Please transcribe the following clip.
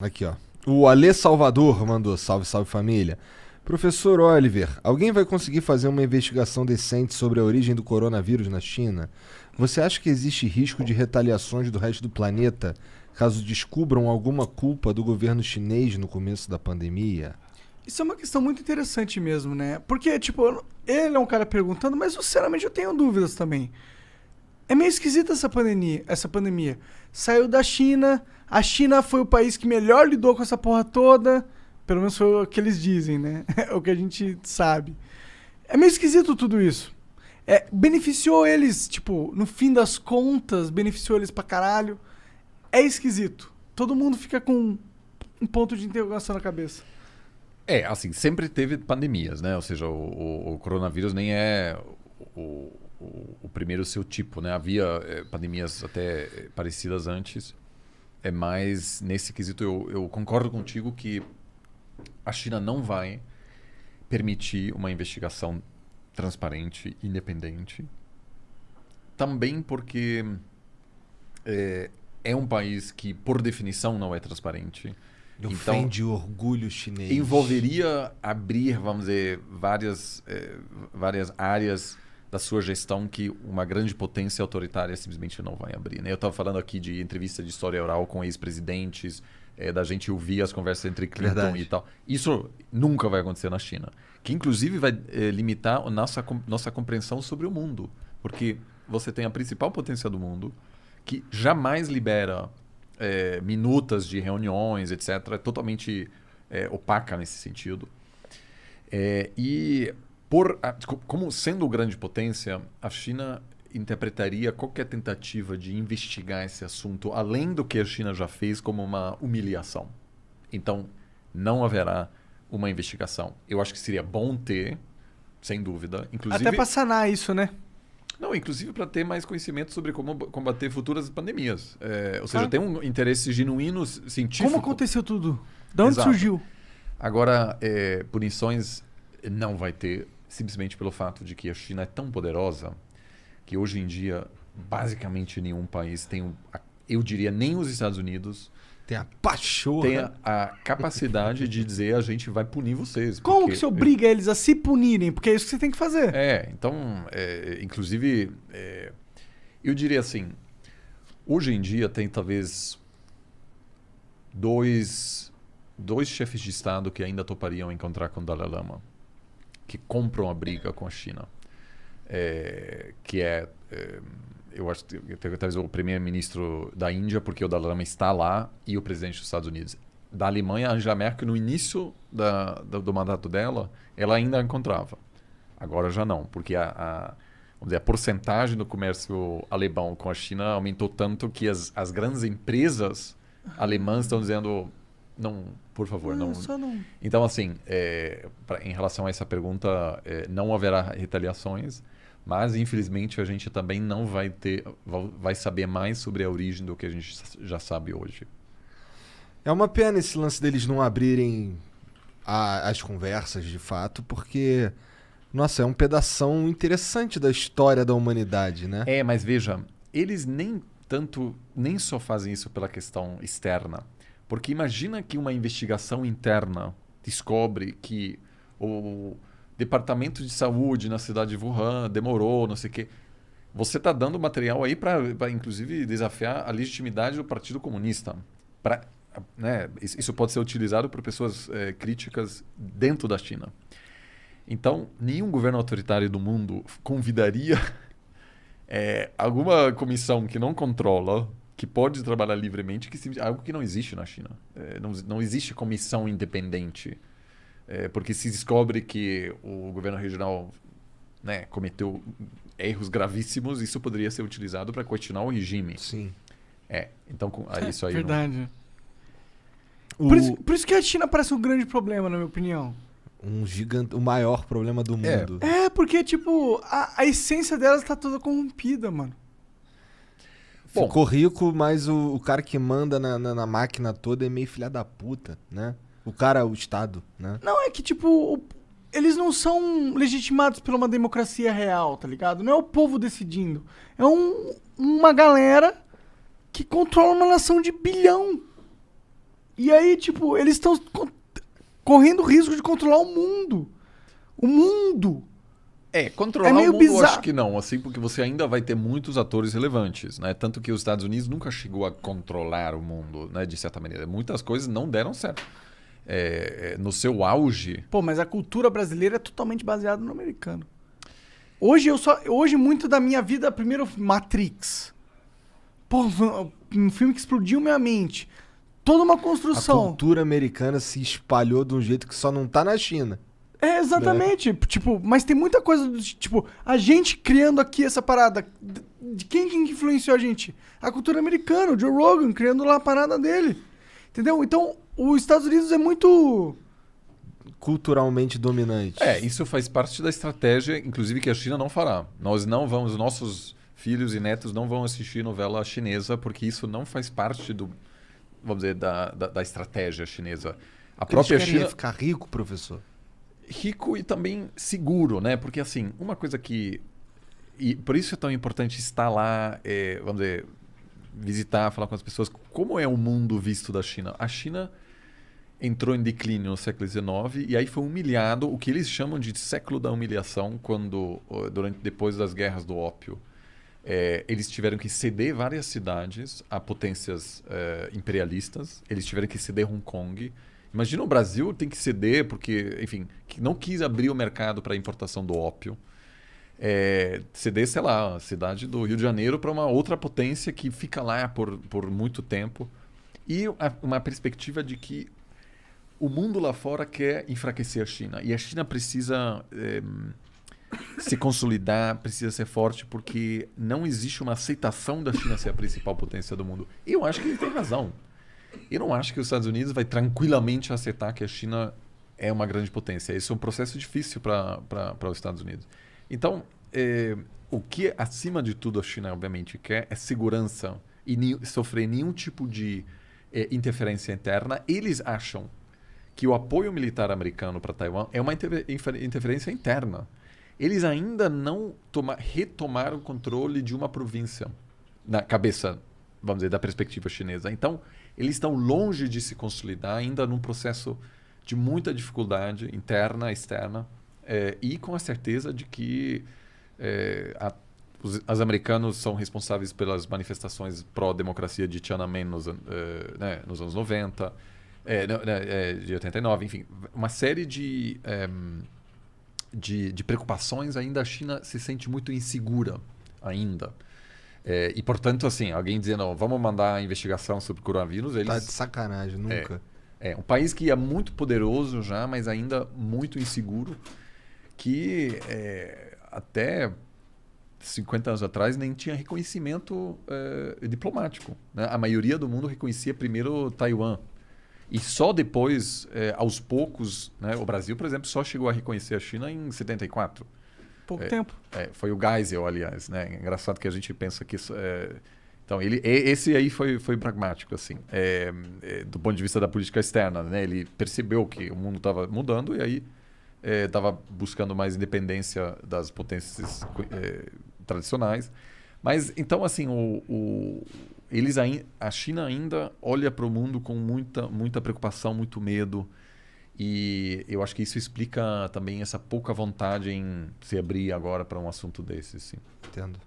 Aqui, ó. O Alê Salvador mandou salve, salve família. Professor Oliver, alguém vai conseguir fazer uma investigação decente sobre a origem do coronavírus na China? Você acha que existe risco de retaliações do resto do planeta caso descubram alguma culpa do governo chinês no começo da pandemia? Isso é uma questão muito interessante mesmo, né? Porque, tipo, ele é um cara perguntando, mas sinceramente eu tenho dúvidas também. É meio esquisita essa pandemia. Saiu da China, a China foi o país que melhor lidou com essa porra toda. Pelo menos foi o que eles dizem, né? É o que a gente sabe. É meio esquisito tudo isso. Beneficiou eles, tipo, no fim das contas, beneficiou eles pra caralho. É esquisito. Todo mundo fica com um ponto de interrogação na cabeça. Assim, sempre teve pandemias, né? Ou seja, o coronavírus nem é o primeiro seu tipo, né? Havia pandemias até parecidas antes. Mas nesse quesito eu concordo contigo que a China não vai permitir uma investigação transparente, independente. Também porque é um país que, por definição, não é transparente. Ofende o orgulho chinês. Envolveria abrir, vamos dizer, várias áreas da sua gestão que uma grande potência autoritária simplesmente não vai abrir, né? Eu estava falando aqui de entrevista de história oral com ex-presidentes, da gente ouvir as conversas entre Clinton Verdade. e tal. Isso nunca vai acontecer na China. Que inclusive vai limitar a nossa compreensão sobre o mundo. Porque você tem a principal potência do mundo, que jamais libera minutas de reuniões, etc. É totalmente opaca nesse sentido. Como sendo grande potência, a China interpretaria qualquer tentativa de investigar esse assunto, além do que a China já fez, como uma humilhação. Então, não haverá uma investigação. Eu acho que seria bom ter, sem dúvida. Inclusive, Até pra sanar isso, né? não, inclusive para ter mais conhecimento sobre como combater futuras pandemias. Ou seja, tem um interesse genuíno científico. Como aconteceu tudo? De onde Exato. surgiu? Agora, punições não vai ter, simplesmente pelo fato de que a China é tão poderosa que hoje em dia, basicamente nenhum país tem, eu diria, nem os Estados Unidos Tem a pachorra. tem a capacidade de dizer a gente vai punir vocês. Como porque- que você obriga eles a se punirem? Porque é isso que você tem que fazer. Então, inclusive, eu diria assim, hoje em dia tem talvez dois chefes de Estado que ainda topariam encontrar com o Dalai Lama, que compram a briga com a China. Eu acho que talvez o primeiro-ministro da Índia, porque o Dalai Lama está lá, e o presidente dos Estados Unidos. Da Alemanha, a Angela Merkel, no início do mandato dela, ela ainda encontrava. Agora já não, porque vamos dizer, a porcentagem do comércio alemão com a China aumentou tanto que as grandes empresas alemãs estão dizendo, não, por favor, não. Só não. Então, assim, em relação a essa pergunta, não haverá retaliações, mas infelizmente a gente também não vai saber mais sobre a origem do que a gente já sabe hoje. É uma pena esse lance deles não abrirem as conversas de fato, porque, nossa, é um pedação interessante da história da humanidade, né? Mas veja, eles nem só fazem isso pela questão externa, porque imagina que uma investigação interna descobre que o departamento de saúde na cidade de Wuhan demorou, não sei o quê. Você está dando material aí para, inclusive, desafiar a legitimidade do Partido Comunista. Né, isso pode ser utilizado por pessoas críticas dentro da China. Então, nenhum governo autoritário do mundo convidaria alguma comissão que não controla, que pode trabalhar livremente, algo que não existe na China. Não existe comissão independente. Porque se descobre que o governo regional, né, cometeu erros gravíssimos, isso poderia ser utilizado para questionar o regime. Sim. Então isso aí Verdade. O, Por isso que a China parece um grande problema, na minha opinião. o maior problema do mundo. Porque, tipo, a essência delas tá toda corrompida, mano. Ficou rico, mas o cara que manda na máquina toda é meio filha da puta, né? O Estado, né? Não, é que, tipo, eles não são legitimados por uma democracia real, tá ligado? Não é o povo decidindo. É uma galera que controla uma nação de bilhão. E aí, tipo, eles estão correndo o risco de controlar o mundo. O mundo! Controlar É meio o mundo eu bizarro. acho que não, assim, porque você ainda vai ter muitos atores relevantes, né? Tanto que os Estados Unidos nunca chegou a controlar o mundo, né? De certa maneira. Muitas coisas não deram certo. No seu auge... Pô, mas a cultura brasileira é totalmente baseada no americano. Hoje muito da minha vida, primeiro Matrix. Pô, um filme que explodiu minha mente. Toda uma A construção. cultura americana se espalhou de um jeito que só não tá na China. É, exatamente. Tipo, mas tem muita coisa do tipo, a gente criando aqui essa parada. De quem que influenciou a gente? A cultura americana, o Joe Rogan criando lá a parada dele. Entendeu? Então, os Estados Unidos é muito. Culturalmente dominante. Isso faz parte da estratégia, inclusive, que a China não fará. Nós não vamos, nossos filhos e netos não vão assistir novela chinesa, porque isso não faz parte do, vamos dizer, da estratégia chinesa. A própria Eles querem China... ficar rico, professor? Rico e também seguro, né? Porque, assim, uma coisa que... E por isso é tão importante estar lá, vamos dizer, visitar, falar com as pessoas. Como é o mundo visto da China? A China entrou em declínio no século XIX e aí foi humilhado, o que eles chamam de século da humilhação, quando, depois das guerras do ópio, eles tiveram que ceder várias cidades a potências imperialistas. Eles tiveram que ceder Hong Kong. Imagina o Brasil tem que ceder porque, enfim, que não quis abrir o mercado para a importação do ópio. Ceder, sei lá, a cidade do Rio de Janeiro para uma outra potência que fica lá por muito tempo. E uma perspectiva de que o mundo lá fora quer enfraquecer a China. E a China precisa se consolidar, precisa ser forte, porque não existe uma aceitação da China ser a principal potência do mundo. E eu acho que ele tem razão. Eu não acho que os Estados Unidos vai tranquilamente aceitar que a China é uma grande potência. Esse é um processo difícil para os Estados Unidos. Então, o que, acima de tudo, a China, obviamente, quer é segurança e sofrer nenhum tipo de interferência interna. Eles acham que o apoio militar americano para Taiwan é uma interferência interna. Eles ainda não retomaram o controle de uma província na cabeça, vamos dizer, da perspectiva chinesa. Então, eles estão longe de se consolidar, ainda num processo de muita dificuldade interna, externa, e com a certeza de que os americanos são responsáveis pelas manifestações pró-democracia de Tiananmen nos anos 90, de 89, enfim, uma série de preocupações. Ainda a China se sente muito insegura ainda. E, portanto, assim, alguém dizendo, vamos mandar a investigação sobre o coronavírus, eles... Tá de sacanagem, nunca. Um país que é muito poderoso já, mas ainda muito inseguro, que até 50 anos atrás nem tinha reconhecimento diplomático, né? A maioria do mundo reconhecia primeiro Taiwan. E só depois, aos poucos, né, o Brasil, por exemplo, só chegou a reconhecer a China em 74. Pouco tempo. Foi o Geisel, aliás, né? Engraçado que a gente pensa que isso... Então, esse aí foi pragmático, assim, do ponto de vista da política externa, né? Ele percebeu que o mundo estava mudando e aí estava buscando mais independência das potências tradicionais. Mas, então, assim, a China ainda olha para o mundo com muita preocupação, muito medo. E eu acho que isso explica também essa pouca vontade em se abrir agora para um assunto desse, sim. Entendo.